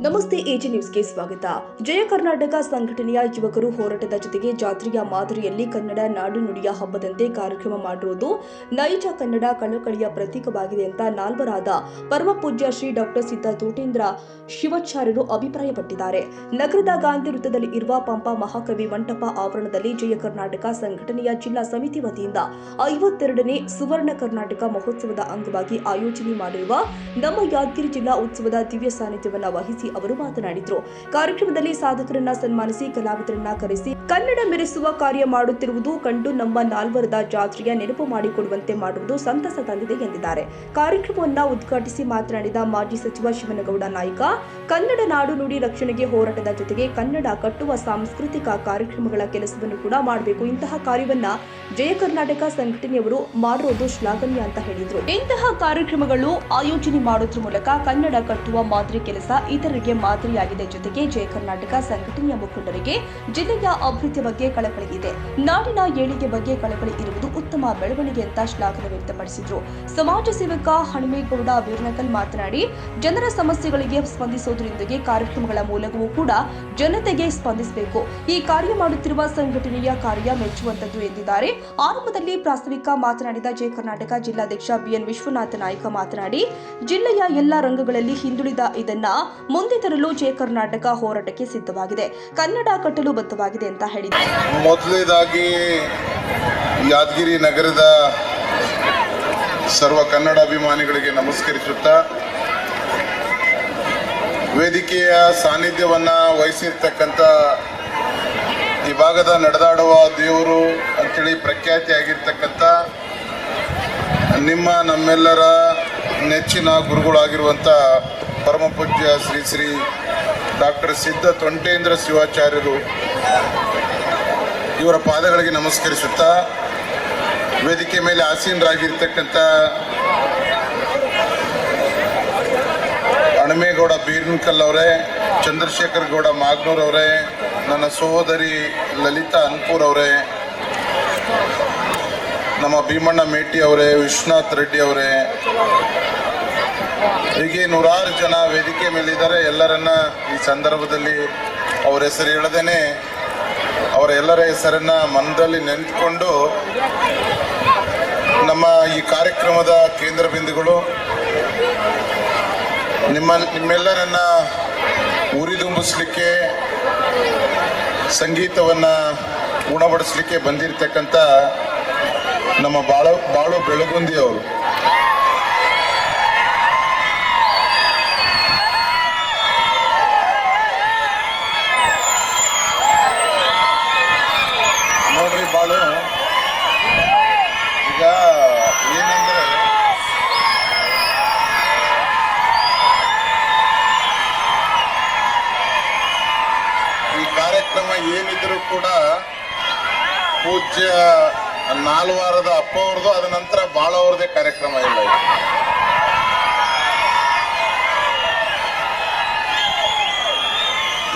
ನಮಸ್ತೆ ಎಜಿ ನ್ಯೂಸ್ಗೆ ಸ್ವಾಗತ. ಜಯ ಕರ್ನಾಟಕ ಸಂಘಟನೆಯ ಯುವಕರು ಹೋರಾಟದ ಜೊತೆಗೆ ಜಾತ್ರೆಯ ಮಾದರಿಯಲ್ಲಿ ಕನ್ನಡ ನಾಡು ನುಡಿಯ ಹಬ್ಬದಂತೆ ಕಾರ್ಯಕ್ರಮ ಮಾಡಿರುವುದು ನೈಜ ಕನ್ನಡ ಕಳಕಳಿಯ ಪ್ರತೀಕವಾಗಿದೆ ಅಂತ ನಾಲ್ವರಾದ ಪರಮ ಪೂಜ್ಯ ಶ್ರೀ ಡಾಕ್ಟರ್ ಸಿದ್ಧ ತೋಟೇಂದ್ರ ಶಿವಾಚಾರ್ಯರು ಅಭಿಪ್ರಾಯಪಟ್ಟಿದ್ದಾರೆ. ನಗರದ ಗಾಂಧಿ ವೃತ್ತದಲ್ಲಿ ಇರುವ ಪಂಪ ಮಹಾಕವಿ ಮಂಟಪ ಆವರಣದಲ್ಲಿ ಜಯ ಕರ್ನಾಟಕ ಸಂಘಟನೆಯ ಜಿಲ್ಲಾ ಸಮಿತಿ ವತಿಯಿಂದ 52ನೇ ಸುವರ್ಣ ಕರ್ನಾಟಕ ಮಹೋತ್ಸವದ ಅಂಗವಾಗಿ ಆಯೋಜನೆ ಮಾಡಿರುವ ನಮ್ಮ ಯಾದಗಿರಿ ಜಿಲ್ಲಾ ಉತ್ಸವದ ದಿವ್ಯ ಸಾನ್ನಿಧ್ಯವನ್ನು ವಹಿಸಿ ಅವರು ಮಾತನಾಡಿದರು. ಕಾರ್ಯಕ್ರಮದಲ್ಲಿ ಸಾಧಕರನ್ನ ಸನ್ಮಾನಿಸಿ ಕಲಾವಿದರನ್ನ ಕರೆಸಿ ಕನ್ನಡ ಮೆರೆಸುವ ಕಾರ್ಯ ಮಾಡುತ್ತಿರುವುದು ಕಂಡು ನಮ್ಮ ನಾಲ್ವರದ ಜಾತ್ರೆಯ ನೆನಪು ಮಾಡಿಕೊಡುವಂತೆ ಮಾಡುವುದು ಸಂತಸ ತಂದಿದೆ ಎಂದಿದ್ದಾರೆ. ಕಾರ್ಯಕ್ರಮವನ್ನು ಉದ್ಘಾಟಿಸಿ ಮಾತನಾಡಿದ ಮಾಜಿ ಸಚಿವ ಶಿವನಗೌಡ ನಾಯ್ಕ, ಕನ್ನಡ ನಾಡು ನುಡಿ ರಕ್ಷಣೆಗೆ ಹೋರಾಟದ ಜೊತೆಗೆ ಕನ್ನಡ ಕಟ್ಟುವ ಸಾಂಸ್ಕೃತಿಕ ಕಾರ್ಯಕ್ರಮಗಳ ಕೆಲಸವನ್ನು ಕೂಡ ಮಾಡಬೇಕು. ಇಂತಹ ಕಾರ್ಯವನ್ನ ಜಯ ಕರ್ನಾಟಕ ಸಂಘಟನೆಯವರು ಮಾಡಿರೋದು ಶ್ಲಾಘನೀಯ ಅಂತ ಹೇಳಿದರು. ಇಂತಹ ಕಾರ್ಯಕ್ರಮಗಳು ಆಯೋಜನೆ ಮಾಡುವುದರ ಮೂಲಕ ಕನ್ನಡ ಕಟ್ಟುವ ಮಾದರಿ ಕೆಲಸ ಇತರರಿಗೆ ಮಾದರಿಯಾಗಿದೆ. ಜೊತೆಗೆ ಜಯ ಕರ್ನಾಟಕ ಸಂಘಟನೆಯ ಮುಖಂಡರಿಗೆ ಜಿಲ್ಲೆಯ ಅಭಿವೃದ್ಧಿ ಬಗ್ಗೆ ಕಳಕಳಿ ಇದೆ, ನಾಡಿನ ಏಳಿಗೆ ಬಗ್ಗೆ ಕಳಕಳಿ ಇರುವುದು ಉತ್ತಮ ಬೆಳವಣಿಗೆ ಅಂತ ಶ್ಲಾಘನೆ ವ್ಯಕ್ತಪಡಿಸಿದರು. ಸಮಾಜ ಸೇವಕ ಹನುಮೇಗೌಡ ಬೀರ್ನಕಲ್ ಮಾತನಾಡಿ, ಜನರ ಸಮಸ್ಯೆಗಳಿಗೆ ಸ್ಪಂದಿಸುವುದರೊಂದಿಗೆ ಕಾರ್ಯಕ್ರಮಗಳ ಮೂಲಕವೂ ಕೂಡ ಜನತೆಗೆ ಸ್ಪಂದಿಸಬೇಕು. ಈ ಕಾರ್ಯ ಮಾಡುತ್ತಿರುವ ಸಂಘಟನೆಯ ಕಾರ್ಯ ಮೆಚ್ಚುವಂತದ್ದು ಎಂದಿದ್ದಾರೆ. ಆರಂಭದಲ್ಲಿ ಪ್ರಾಸ್ತಾವಿಕ ಮಾತನಾಡಿದ ಜಯ ಕರ್ನಾಟಕ ಜಿಲ್ಲಾಧ್ಯಕ್ಷ ಬಿಎನ್ ವಿಶ್ವನಾಥ ನಾಯ್ಕ ಮಾತನಾಡಿ, ಜಿಲ್ಲೆಯ ಎಲ್ಲ ರಂಗಗಳಲ್ಲಿ ಹಿಂದುಳಿದ ಇದನ್ನ ಮುಂದೆ ತರಲು ಜಯ ಕರ್ನಾಟಕ ಹೋರಾಟಕ್ಕೆ ಸಿದ್ಧವಾಗಿದೆ, ಕನ್ನಡ ಕಟ್ಟಲು ಬದ್ಧವಾಗಿದೆ ಅಂತ ಹೇಳಿದ್ದಾರೆ. ಮೊದಲನೇದಾಗಿ ಯಾದಗಿರಿ ನಗರದ ಸರ್ವ ಕನ್ನಡ ಅಭಿಮಾನಿಗಳಿಗೆ ನಮಸ್ಕರಿಸುತ್ತಾ, ವೇದಿಕೆಯ ಸಾನ್ನಿಧ್ಯವನ್ನ ವಹಿಸಿರ್ತಕ್ಕಂಥ ಈ ಭಾಗದ ನಡೆದಾಡುವ ದೇವರು ಅಂತೇಳಿ ಪ್ರಖ್ಯಾತಿಯಾಗಿರ್ತಕ್ಕಂಥ ನಮ್ಮೆಲ್ಲರ ನೆಚ್ಚಿನ ಗುರುಗಳಾಗಿರುವಂಥ ಪರಮ ಪೂಜ್ಯ ಶ್ರೀ ಶ್ರೀ ಡಾಕ್ಟರ್ ಸಿದ್ಧ ತೋಟೇಂದ್ರ ಶಿವಾಚಾರ್ಯರು ಇವರ ಪಾದಗಳಿಗೆ ನಮಸ್ಕರಿಸುತ್ತಾ, ವೇದಿಕೆ ಮೇಲೆ ಆಸೀನರಾಗಿರ್ತಕ್ಕಂಥ ಹನುಮೇಗೌಡ ಬೀರ್ನಕಲ್ ಅವರೇ, ಚಂದ್ರಶೇಖರ್ ಗೌಡ ಮಾಗ್ನೂರ್ ಅವರೇ, ನನ್ನ ಸಹೋದರಿ ಲಲಿತಾ ಅನ್ಪೂರ್ ಅವರೇ, ನಮ್ಮ ಭೀಮಣ್ಣ ಮೇಟಿ ಅವರೇ, ವಿಶ್ವನಾಥ್ ರೆಡ್ಡಿ ಅವರೇ, ಹೀಗೆ ನೂರಾರು ಜನ ವೇದಿಕೆ ಮೇಲಿದ್ದಾರೆ. ಎಲ್ಲರನ್ನ ಈ ಸಂದರ್ಭದಲ್ಲಿ ಅವರ ಹೆಸರು ಹೇಳದೇನೆ ಅವರ ಎಲ್ಲರ ಹೆಸರನ್ನ ಮನದಲ್ಲಿ ನೆನೆದುಕೊಂಡು ನಮ್ಮ ಈ ಕಾರ್ಯಕ್ರಮದ ಕೇಂದ್ರ ಬಿಂದುಗಳು ನಿಮ್ಮೆಲ್ಲರನ್ನ ಉರಿದುಂಬಿಸ್ಲಿಕ್ಕೆ, ಸಂಗೀತವನ್ನು ಉಣಬಡಿಸ್ಲಿಕ್ಕೆ ಬಂದಿರತಕ್ಕಂಥ ನಮ್ಮ ಬಾಳು ಬೆಳಗುಂದಿ ಅವರು. ನೋಡ್ರಿ, ಬಾಳು ಈಗ ಏನಂದ್ರೆ ಈ ಕಾರ್ಯಕ್ರಮ ಏನಿದ್ರು ಕೂಡ ಪೂಜ್ಯ ನಾಲ್ವಾರದ ಅಪ್ಪ ಅವ್ರದ್ದು, ಅದ ನಂತರ ಬಾಳ ಅವ್ರದೇ ಕಾರ್ಯಕ್ರಮ ಇಲ್ಲ.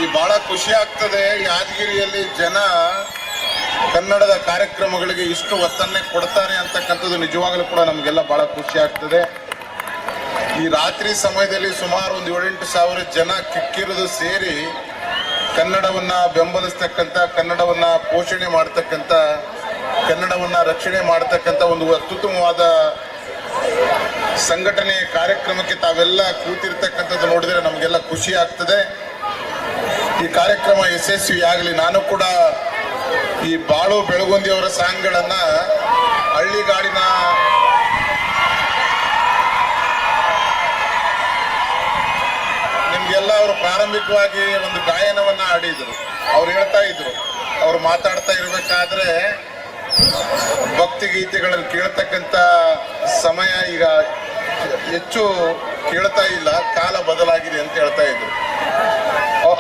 ಈ ಬಹಳ ಖುಷಿ ಆಗ್ತದೆ, ಯಾದಗಿರಿಯಲ್ಲಿ ಜನ ಕನ್ನಡದ ಕಾರ್ಯಕ್ರಮಗಳಿಗೆ ಇಷ್ಟು ಒತ್ತನ್ನೇ ಕೊಡ್ತಾರೆ ಅಂತಕ್ಕಂಥದ್ದು ನಿಜವಾಗಲೂ ಕೂಡ ನಮಗೆಲ್ಲ ಬಹಳ ಖುಷಿ ಆಗ್ತದೆ. ಈ ರಾತ್ರಿ ಸಮಯದಲ್ಲಿ ಸುಮಾರು ಒಂದು 7-8 ಸಾವಿರ ಜನ ಕಿಕ್ಕಿರಿದು ಸೇರಿ ಕನ್ನಡವನ್ನ ಬೆಂಬಲಿಸ್ತಕ್ಕಂಥ, ಕನ್ನಡವನ್ನ ಪೋಷಣೆ ಮಾಡ್ತಕ್ಕಂಥ, ಕನ್ನಡವನ್ನ ರಕ್ಷಣೆ ಮಾಡ್ತಕ್ಕಂಥ ಒಂದು ಅತ್ಯುತ್ತಮವಾದ ಸಂಘಟನೆಯ ಕಾರ್ಯಕ್ರಮಕ್ಕೆ ತಾವೆಲ್ಲ ಕೂತಿರ್ತಕ್ಕಂಥದ್ದು ನೋಡಿದರೆ ನಮಗೆಲ್ಲ ಖುಷಿ ಆಗ್ತದೆ. ಈ ಕಾರ್ಯಕ್ರಮ ಯಶಸ್ವಿಯಾಗಲಿ. ನಾನು ಕೂಡ ಈ ಬಾಳು ಬೆಳಗುಂದಿ ಅವರ ಸಾಂಗ್ಗಳನ್ನ ಹಳ್ಳಿಗಾಡಿನ ನಿಮ್ಗೆಲ್ಲ ಅವರು ಪ್ರಾರಂಭಿಕವಾಗಿ ಒಂದು ಗಾಯನವನ್ನ ಆಡಿದ್ರು. ಅವ್ರು ಹೇಳ್ತಾ ಇದ್ರು, ಅವ್ರು ಮಾತಾಡ್ತಾ ಇರ್ಬೇಕಾದ್ರೆ ಭಕ್ತಿ ಗೀತೆಗಳನ್ನು ಕೇಳ್ತಕ್ಕಂಥ ಸಮಯ ಈಗ ಹೆಚ್ಚು ಕೇಳ್ತಾ ಇಲ್ಲ, ಕಾಲ ಬದಲಾಗಿದೆ ಅಂತ ಹೇಳ್ತಾ ಇದ್ರು.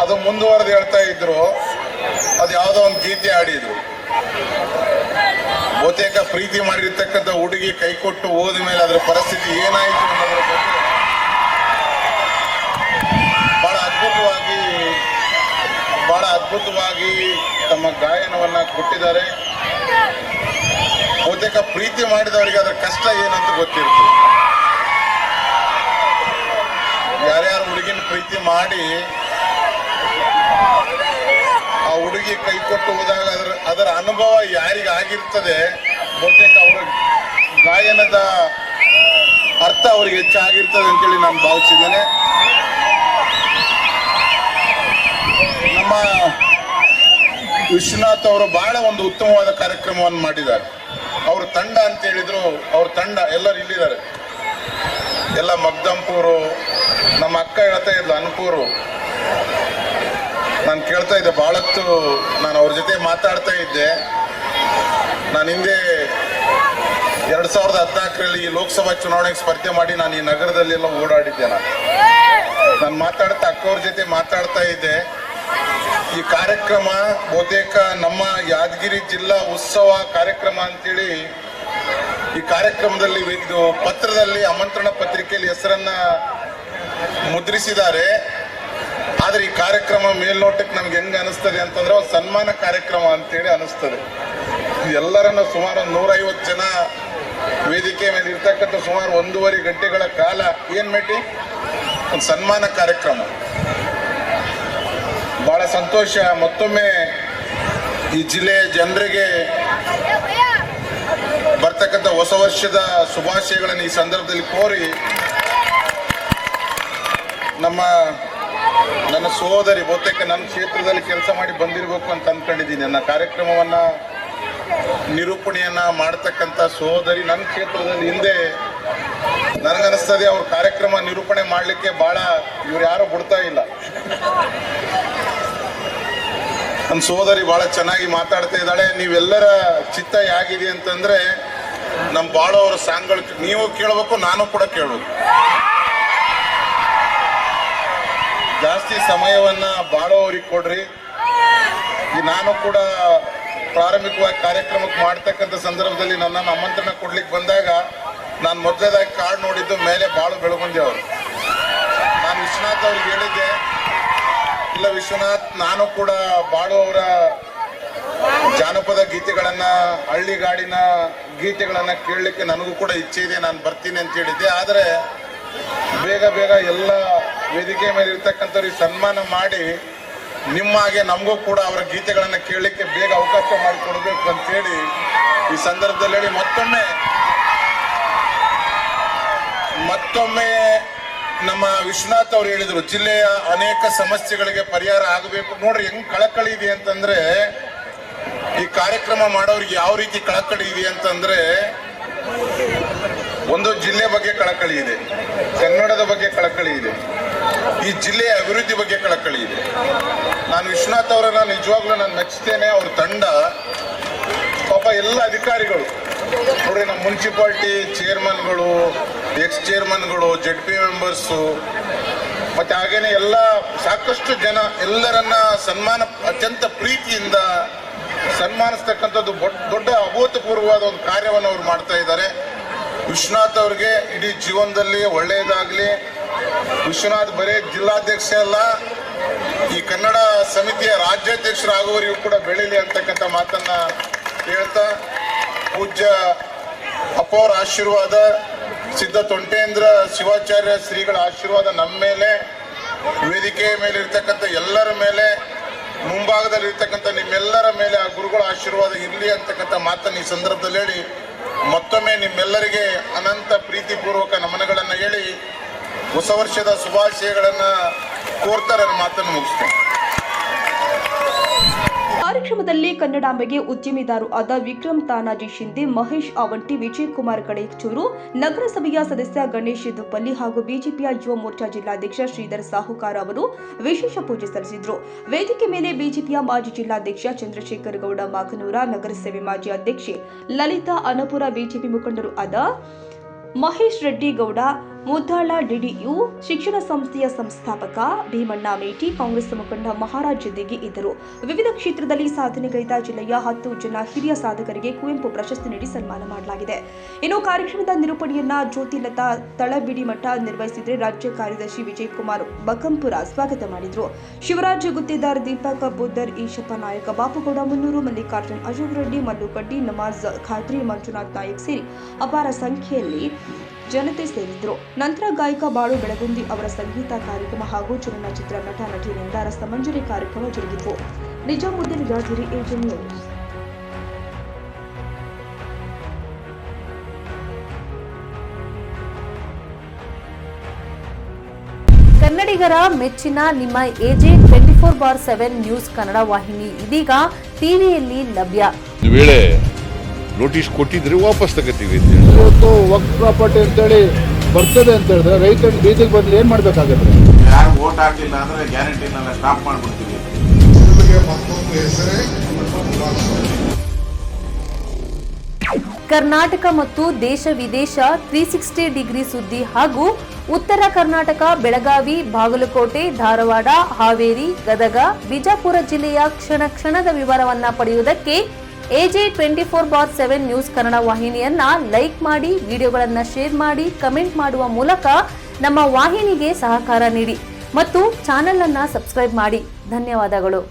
ಅದು ಮುಂದುವರೆದು ಹೇಳ್ತಾ ಇದ್ರು, ಅದು ಯಾವುದೋ ಒಂದು ಗೀತೆ ಆಡಿದ್ರು. ಬಹುತೇಕ ಪ್ರೀತಿ ಮಾಡಿರ್ತಕ್ಕಂಥ ಹುಡುಗಿ ಕೈ ಕೊಟ್ಟು ಹೋದ ಮೇಲೆ ಅದರ ಪರಿಸ್ಥಿತಿ ಏನಾಯಿತು ಅನ್ನೋದ್ರ ಬಗ್ಗೆ ಬಹಳ ಅದ್ಭುತವಾಗಿ ತಮ್ಮ ಗಾಯನವನ್ನ ಕೊಟ್ಟಿದ್ದಾರೆ. ಬಹುತೇಕ ಪ್ರೀತಿ ಮಾಡಿದವರಿಗೆ ಅದರ ಕಷ್ಟ ಏನಂತ ಗೊತ್ತಿರ್ತದೆ. ಯಾರ್ಯಾರು ಹುಡುಗಿನ ಪ್ರೀತಿ ಪ್ರೀತಿ ಮಾಡಿ ಆ ಹುಡುಗಿ ಕೈ ಕೊಟ್ಟು ಹೋದಾಗ ಅದರ ಅನುಭವ ಯಾರಿಗಾಗಿರ್ತದೆ ಬಹುತೇಕ ಅವರ ಗಾಯನದ ಅರ್ಥ ಅವ್ರಿಗೆ ಹೆಚ್ಚಾಗಿರ್ತದೆ ಅಂತೇಳಿ ನಾನು ಭಾವಿಸಿದ್ದೇನೆ. ನಮ್ಮ ವಿಶ್ವನಾಥ್ ಅವರು ಬಹಳ ಒಂದು ಉತ್ತಮವಾದ ಕಾರ್ಯಕ್ರಮವನ್ನು ಮಾಡಿದ್ದಾರೆ. ಅವ್ರ ತಂಡ ಅಂತ ಹೇಳಿದ್ರು, ಅವ್ರ ತಂಡ ಎಲ್ಲರೂ ಇಲ್ಲಿದ್ದಾರೆ, ಎಲ್ಲ ಮಗ್ದಂಪೂರು, ನಮ್ಮ ಅಕ್ಕ ಹೇಳ್ತಾ ಇದ್ಲು ಅನ್ಪೂರು. ನಾನು ಕೇಳ್ತಾ ಇದ್ದೆ ಬಹಳತ್ತು, ನಾನು ಅವ್ರ ಜೊತೆ ಮಾತಾಡ್ತಾ ಇದ್ದೆ. ನಾನು ಹಿಂದೆ 2014ರಲ್ಲಿ ಈ ಲೋಕಸಭಾ ಚುನಾವಣೆಗೆ ಸ್ಪರ್ಧೆ ಮಾಡಿ ನಾನು ಈ ನಗರದಲ್ಲೆಲ್ಲ ಓಡಾಡಿದ್ದೆ. ನಾನು ಮಾತಾಡ್ತಾ ಅಕ್ಕವ್ರ ಜೊತೆ ಮಾತಾಡ್ತಾ ಇದ್ದೆ. ಈ ಕಾರ್ಯಕ್ರಮ ಬಹುತೇಕ ನಮ್ಮ ಯಾದಗಿರಿ ಜಿಲ್ಲಾ ಉತ್ಸವ ಕಾರ್ಯಕ್ರಮ ಅಂತೇಳಿ ಈ ಕಾರ್ಯಕ್ರಮದಲ್ಲಿ ಇದು ಪತ್ರದಲ್ಲಿ ಆಮಂತ್ರಣ ಪತ್ರಿಕೆಯಲ್ಲಿ ಹೆಸರನ್ನ ಮುದ್ರಿಸಿದ್ದಾರೆ. ಆದ್ರೆ ಈ ಕಾರ್ಯಕ್ರಮ ಮೇಲ್ನೋಟಕ್ಕೆ ನಮ್ಗೆ ಹೆಂಗ ಅನಿಸ್ತದೆ ಅಂತಂದ್ರೆ ಒಂದು ಸನ್ಮಾನ ಕಾರ್ಯಕ್ರಮ ಅಂತೇಳಿ ಅನಿಸ್ತದೆ. ಎಲ್ಲರನ್ನ ಸುಮಾರು 150 ಜನ ವೇದಿಕೆ ಮೇಲೆ ಇರ್ತಕ್ಕಂಥ ಸುಮಾರು 1.5 ಗಂಟೆಗಳ ಕಾಲ ಏನ್ ಮೇಟಿ ಒಂದು ಸನ್ಮಾನ ಕಾರ್ಯಕ್ರಮ. ಬಹಳ ಸಂತೋಷ. ಮತ್ತೊಮ್ಮೆ ಈ ಜಿಲ್ಲೆಯ ಜನರಿಗೆ ಬರ್ತಕ್ಕಂಥ ಹೊಸ ವರ್ಷದ ಶುಭಾಶಯಗಳನ್ನು ಈ ಸಂದರ್ಭದಲ್ಲಿ ಕೋರಿ ನನ್ನ ಸಹೋದರಿ ಬಹುತೇಕ ನನ್ನ ಕ್ಷೇತ್ರದಲ್ಲಿ ಕೆಲಸ ಮಾಡಿ ಬಂದಿರಬೇಕು ಅಂತ ಅಂದ್ಕೊಂಡಿದ್ದೀನಿ. ನನ್ನ ಕಾರ್ಯಕ್ರಮವನ್ನ ನಿರೂಪಣೆಯನ್ನ ಮಾಡ್ತಕ್ಕಂಥ ಸಹೋದರಿ ನನ್ನ ಕ್ಷೇತ್ರದಲ್ಲಿ ಹಿಂದೆ ನನಗನ್ನಿಸ್ತದೆ ಅವ್ರ ಕಾರ್ಯಕ್ರಮ ನಿರೂಪಣೆ ಮಾಡಲಿಕ್ಕೆ ಬಹಳ ಇವ್ರು ಯಾರು ಬಿಡ್ತಾ ಇಲ್ಲ. ನನ್ನ ಸಹೋದರಿ ಬಹಳ ಚೆನ್ನಾಗಿ ಮಾತಾಡ್ತಾ ಇದ್ದಾಳೆ. ನೀವೆಲ್ಲರ ಚಿತ್ತ ಹೇಗಿದೆ ಅಂತಂದ್ರೆ ನಮ್ಮ ಬಾಳು ಅವರ ಸಾಂಗ್ಗಳು ನೀವು ಕೇಳಬೇಕು, ನಾನು ಕೂಡ ಕೇಳಬೇಕು. ಜಾಸ್ತಿ ಸಮಯವನ್ನ ಬಾಳು ಅವ್ರಿಗೆ ಕೊಡ್ರಿ. ನಾನು ಕೂಡ ಪ್ರಾರಂಭಿಕವಾಗಿ ಕಾರ್ಯಕ್ರಮಕ್ಕೆ ಮಾಡ್ತಕ್ಕಂಥ ಸಂದರ್ಭದಲ್ಲಿ ನನ್ನನ್ನು ಆಮಂತ್ರಣ ಕೊಡ್ಲಿಕ್ಕೆ ಬಂದಾಗ ನಾನು ಮೊದಲೇದಾಗಿ ಕಾರ್ಡ್ ನೋಡಿದ್ದು ಮೇಲೆ ಬಾಳು ಬೆಳಗುಂದಿ ಅವರು. ನಾನು ವಿಶ್ವನಾಥ್ ಅವ್ರಿಗೆ ಹೇಳಿದ್ದೆ, ಇಲ್ಲ ವಿಶ್ವನಾಥ್, ನಾನು ಕೂಡ ಬಾಳು ಅವರ ಜಾನಪದ ಗೀತೆಗಳನ್ನ, ಹಳ್ಳಿಗಾಡಿನ ಗೀತೆಗಳನ್ನ ಕೇಳಲಿಕ್ಕೆ ನನಗೂ ಕೂಡ ಇಚ್ಛೆ ಇದೆ, ನಾನು ಬರ್ತೀನಿ ಅಂತ ಹೇಳಿದ್ದೆ. ಆದರೆ ಬೇಗ ಎಲ್ಲ ವೇದಿಕೆ ಮೇಲೆ ಇರ್ತಕ್ಕಂಥವ್ರಿಗೆ ಸನ್ಮಾನ ಮಾಡಿ ನಿಮ್ಮ ಹಾಗೆ ನಮಗೂ ಕೂಡ ಅವರ ಗೀತೆಗಳನ್ನು ಕೇಳಲಿಕ್ಕೆ ಬೇಗ ಅವಕಾಶ ಮಾಡಿಕೊಡ್ಬೇಕು ಅಂತೇಳಿ ಈ ಸಂದರ್ಭದಲ್ಲಿ ಹೇಳಿ ಮತ್ತೊಮ್ಮೆ ನಮ್ಮ ವಿಶ್ವನಾಥ್ ಅವರು ಹೇಳಿದರು, ಜಿಲ್ಲೆಯ ಅನೇಕ ಸಮಸ್ಯೆಗಳಿಗೆ ಪರಿಹಾರ ಆಗಬೇಕು. ನೋಡ್ರಿ ಹೆಂಗ್ ಕಳಕಳಿ ಇದೆ ಅಂತಂದ್ರೆ, ಈ ಕಾರ್ಯಕ್ರಮ ಮಾಡೋರಿಗೆ ಯಾವ ರೀತಿ ಕಳಕಳಿ ಇದೆ ಅಂತಂದ್ರೆ, ಒಂದು ಜಿಲ್ಲೆ ಬಗ್ಗೆ ಕಳಕಳಿ ಇದೆ, ಕನ್ನಡದ ಬಗ್ಗೆ ಕಳಕಳಿ ಇದೆ, ಈ ಜಿಲ್ಲೆಯ ಅಭಿವೃದ್ಧಿ ಬಗ್ಗೆ ಕಳಕಳಿ ಇದೆ. ನಾನು ವಿಶ್ವನಾಥ್ ಅವರನ್ನ ನಿಜವಾಗ್ಲೂ ನಾನು ಮೆಚ್ಚುತ್ತೇನೆ. ಅವ್ರ ತಂಡ ಪಾಪ ಎಲ್ಲ ಅಧಿಕಾರಿಗಳು ನೋಡ್ರಿ, ನಮ್ಮ ಮುನ್ಸಿಪಾಲ್ಟಿ ಚೇರ್ಮನ್ಗಳು, ಎಕ್ಸ್ ಚೇರ್ಮನ್ಗಳು, ZP ಮೆಂಬರ್ಸು, ಮತ್ತೆ ಹಾಗೇನೆ ಎಲ್ಲ ಸಾಕಷ್ಟು ಜನ ಎಲ್ಲರನ್ನ ಅತ್ಯಂತ ಪ್ರೀತಿಯಿಂದ ಸನ್ಮಾನಿಸ್ತಕ್ಕಂಥದ್ದು ದೊಡ್ಡ ಅಭೂತಪೂರ್ವವಾದ ಒಂದು ಕಾರ್ಯವನ್ನು ಅವ್ರು ಮಾಡ್ತಾ ಇದ್ದಾರೆ. ವಿಶ್ವನಾಥ್ ಅವ್ರಿಗೆ ಇಡೀ ಜೀವನದಲ್ಲಿ ಒಳ್ಳೆಯದಾಗಲಿ. ವಿಶ್ವನಾಥ್ ಬರೇ ಜಿಲ್ಲಾಧ್ಯಕ್ಷ ಅಲ್ಲ, ಈ ಕನ್ನಡ ಸಮಿತಿಯ ರಾಜ್ಯಾಧ್ಯಕ್ಷರಾಗುವವರೆಗೂ ಕೂಡ ಬೆಳೀಲಿ ಅಂತಕ್ಕಂಥ ಮಾತನ್ನ ಹೇಳ್ತಾ, ಪೂಜ್ಯ ಅಪ್ಪವರ ಆಶೀರ್ವಾದ, ಸಿದ್ಧ ತೊಂಟೇಂದ್ರ ಶಿವಾಚಾರ್ಯ ಶ್ರೀಗಳ ಆಶೀರ್ವಾದ ನಮ್ಮ ಮೇಲೆ, ವೇದಿಕೆಯ ಮೇಲೆ ಇರ್ತಕ್ಕಂಥ ಎಲ್ಲರ ಮೇಲೆ, ಮುಂಭಾಗದಲ್ಲಿ ಇರ್ತಕ್ಕಂಥ ನಿಮ್ಮೆಲ್ಲರ ಮೇಲೆ ಆ ಗುರುಗಳ ಆಶೀರ್ವಾದ ಇರಲಿ ಅಂತಕ್ಕಂಥ ಮಾತನ್ನು ಈ ಸಂದರ್ಭದಲ್ಲಿ ಹೇಳಿ ಮತ್ತೊಮ್ಮೆ ನಿಮ್ಮೆಲ್ಲರಿಗೆ ಅನಂತ ಪ್ರೀತಿಪೂರ್ವಕ ನಮನಗಳನ್ನು ಹೇಳಿ ಹೊಸ ವರ್ಷದ ಶುಭಾಶಯಗಳನ್ನು ಕೋರ್ತಾ ನನ್ನ ಮಾತನ್ನು ಮುಗಿಸ್ತೇನೆ. ಕಾರ್ಯಕ್ರಮದಲ್ಲಿ ಕನ್ನಡಾಂಬೆಗೆ ಉದ್ಯಮಿದಾರು ಆದ ವಿಕ್ರಮ್ ತಾನಾಜಿ ಶಿಂದೆ, ಮಹೇಶ್ ಅವಂಟಿ, ವಿಜಯಕುಮಾರ್ ಕಡೇಚೂರು, ನಗರಸಭೆಯ ಸದಸ್ಯ ಗಣೇಶ್ ದುಪ್ಪಲ್ಲಿ ಹಾಗೂ ಬಿಜೆಪಿಯ ಯುವ ಮೋರ್ಚಾ ಜಿಲ್ಲಾಧ್ಯಕ್ಷ ಶ್ರೀಧರ್ ಸಾಹುಕಾರ ಅವರು ವಿಶೇಷ ಪೂಜೆ ಸಲ್ಲಿಸಿದರು. ವೇದಿಕೆ ಮೇಲೆ ಬಿಜೆಪಿಯ ಮಾಜಿ ಜಿಲ್ಲಾಧ್ಯಕ್ಷ ಚಂದ್ರಶೇಖರ್ ಗೌಡ ಮಾಕನೂರ, ನಗರಸಭೆ ಮಾಜಿ ಅಧ್ಯಕ್ಷೆ ಲಲಿತಾ ಅನಪುರ, ಬಿಜೆಪಿ ಮುಖಂಡರು ಆದ ಮಹೇಶ್ ರೆಡ್ಡಿ ಗೌಡ, ಮುದ್ದಾಳ ಡಿಡಿಯು, ಶಿಕ್ಷಣ ಸಂಸ್ಥೆಯ ಸಂಸ್ಥಾಪಕ ಭೀಮಣ್ಣ ಮೇಟಿ, ಕಾಂಗ್ರೆಸ್ ಮುಖಂಡ ಮಹಾರಾಜ್ ಜೊತೆಗೆ ಇದ್ದರು. ವಿವಿಧ ಕ್ಷೇತ್ರದಲ್ಲಿ ಸಾಧನೆಗೈದ ಜಿಲ್ಲೆಯ 10 ಜನ ಹಿರಿಯ ಸಾಧಕರಿಗೆ ಕುವೆಂಪು ಪ್ರಶಸ್ತಿ ನೀಡಿ ಸನ್ಮಾನ ಮಾಡಲಾಗಿದೆ. ಇನ್ನು ಕಾರ್ಯಕ್ರಮದ ನಿರೂಪಣೆಯನ್ನ ಜ್ಯೋತಿಲತಾ ತಳಬಿಡಿಮಠ ನಿರ್ವಹಿಸಿದರೆ, ರಾಜ್ಯ ಕಾರ್ಯದರ್ಶಿ ವಿಜಯಕುಮಾರ್ ಬಕಂಪುರ ಸ್ವಾಗತ ಮಾಡಿದರು. ಶಿವರಾಜ್ ಗುತ್ತೇದಾರ್, ದೀಪಕ್ ಬುದ್ದರ್, ಈಶಪ್ಪ ನಾಯಕ, ಬಾಪುಗೌಡ ಮುನ್ನೂರು, ಮಲ್ಲಿಕಾರ್ಜುನ್, ಅಶೋಕ್ ರೆಡ್ಡಿ, ಮಲ್ಲುಕಡ್ಡಿ, ನಮಾಜ್ ಖಾದ್ರಿ, ಮಂಜುನಾಥ್ ನಾಯಕ್ ಸೇರಿ ಅಪಾರ ಸಂಖ್ಯೆಯಲ್ಲಿ ಜನತೆ ಸೇರಿದ್ರು. ನಂತರ ಗಾಯಕ ಬಾಳು ಬೆಳಗುಂದಿ ಅವರ ಸಂಗೀತ ಕಾರ್ಯಕ್ರಮ ಹಾಗೂ ಚಲನಚಿತ್ರ ನಟ ನಟಿಯರಿಂದ ರಸಮಂಜರಿ ಕಾರ್ಯಕ್ರಮ ಜರುಗಿದವು. Nizamuddin Yadgir, agent news. ಕನ್ನಡಿಗರ ಮೆಚ್ಚಿನ ನಿಮ್ಮ AJ 24/7 ನ್ಯೂಸ್ ಕನ್ನಡ ವಾಹಿನಿ ಇದೀಗ ಟಿವಿಯಲ್ಲಿ ಲಭ್ಯ. ಒಂದು ವೇಳೆ ನೋಟಿಸ್ ಕೊಟ್ಟಿದ್ರೆ ವಾಪಸ್ ತಗೋತೀವಿ. ಇವತ್ತು ವಕ್ಫ್ ಪ್ರಾಪರ್ಟಿ ಅಂತೇಳಿ ಬರ್ತದೆ ಅಂತ ಹೇಳಿದ್ರೆ ರೈತರು ಬೀದಿಗೆ ಬಂದು ಏನ್ ಮಾಡ್ಬೇಕಾಗತ್ತೆ? ಯಾರು ವೋಟ್ ಹಾಕಿಲ್ಲ ಅಂದ್ರೆ ಗ್ಯಾರಂಟಿನೆಲ್ಲ ಸ್ಟಾಪ್ ಮಾಡ್ಬಿಡ್ತೀವಿ. ಕರ್ನಾಟಕ ಮತ್ತು ದೇಶ ವಿದೇಶ 360 ಡಿಗ್ರಿ ಸುದ್ದಿ ಹಾಗೂ ಉತ್ತರ ಕರ್ನಾಟಕ, ಬೆಳಗಾವಿ, ಬಾಗಲಕೋಟೆ, ಧಾರವಾಡ, ಹಾವೇರಿ, ಗದಗ, ಬಿಜಾಪುರ ಜಿಲ್ಲೆಯ ಕ್ಷಣ ಕ್ಷಣದ ವಿವರವನ್ನ ಪಡೆಯುವುದಕ್ಕೆ AJ 24/7 ನ್ಯೂಸ್ ಕನ್ನಡ ವಾಹಿನಿಯನ್ನ ಲೈಕ್ ಮಾಡಿ, ವಿಡಿಯೋಗಳನ್ನ ಶೇರ್ ಮಾಡಿ, ಕಮೆಂಟ್ ಮಾಡುವ ಮೂಲಕ ನಮ್ಮ ವಾಹಿನಿಗೆ ಸಹಕಾರ ನೀಡಿ ಮತ್ತು ಚಾನೆಲ್ ಅನ್ನ ಸಬ್ಸ್ಕ್ರೈಬ್ ಮಾಡಿ. ಧನ್ಯವಾದಗಳು.